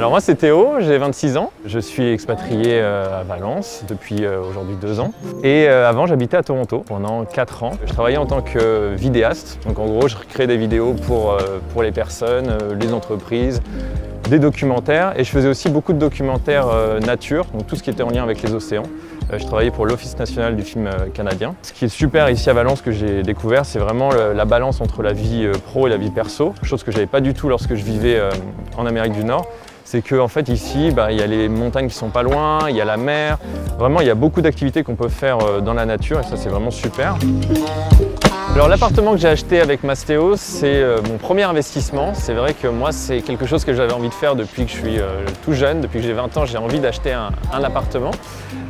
Alors moi c'est Théo, j'ai 26 ans. Je suis expatrié à Valence depuis aujourd'hui 2 ans. Et avant j'habitais à Toronto pendant 4 ans. Je travaillais en tant que vidéaste. Donc en gros je crée des vidéos pour les personnes, les entreprises, des documentaires. Et je faisais aussi beaucoup de documentaires nature, donc tout ce qui était en lien avec les océans. Je travaillais pour l'Office national du film canadien. Ce qui est super ici à Valence que j'ai découvert, c'est vraiment la balance entre la vie pro et la vie perso, chose que je n'avais pas du tout lorsque je vivais en Amérique du Nord. C'est qu'en fait ici, il y a les montagnes qui sont pas loin, il y a la mer. Vraiment, il y a beaucoup d'activités qu'on peut faire dans la nature et ça, c'est vraiment super. Alors l'appartement que j'ai acheté avec Mastéos, c'est mon premier investissement. C'est vrai que moi, c'est quelque chose que j'avais envie de faire depuis que je suis tout jeune. Depuis que j'ai 20 ans, j'ai envie d'acheter un appartement.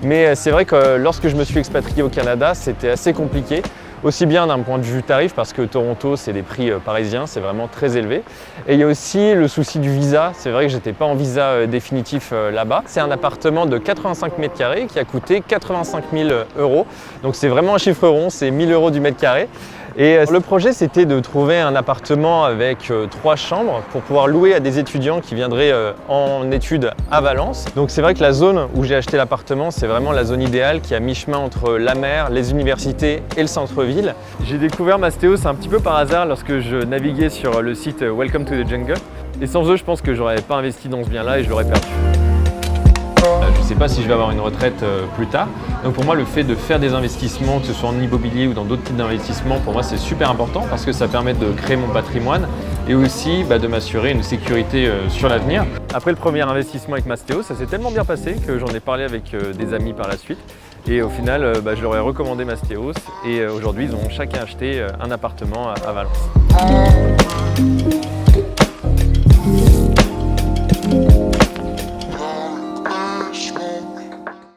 Mais c'est vrai que lorsque je me suis expatrié au Canada, c'était assez compliqué. Aussi bien d'un point de vue tarif, parce que Toronto, c'est des prix parisiens, c'est vraiment très élevé. Et il y a aussi le souci du visa. C'est vrai que j'étais pas en visa définitif là-bas. C'est un appartement de 85 mètres carrés qui a coûté 85 000 €. Donc c'est vraiment un chiffre rond, c'est 1 000 € du mètre carré. Et le projet, c'était de trouver un appartement avec 3 chambres pour pouvoir louer à des étudiants qui viendraient en études à Valence. Donc c'est vrai que la zone où j'ai acheté l'appartement, c'est vraiment la zone idéale qui est à mi-chemin entre la mer, les universités et le centre-ville. J'ai découvert Mastéos un petit peu par hasard lorsque je naviguais sur le site Welcome to the Jungle. Et sans eux, je pense que j'aurais pas investi dans ce bien-là et je l'aurais perdu. Je ne sais pas si je vais avoir une retraite plus tard. Donc pour moi, le fait de faire des investissements, que ce soit en immobilier ou dans d'autres types d'investissements, pour moi c'est super important parce que ça permet de créer mon patrimoine et aussi de m'assurer une sécurité sur l'avenir. Après le premier investissement avec Mastéos, ça s'est tellement bien passé que j'en ai parlé avec des amis par la suite. Et au final, je leur ai recommandé Mastéos et aujourd'hui, ils ont chacun acheté un appartement à Valence.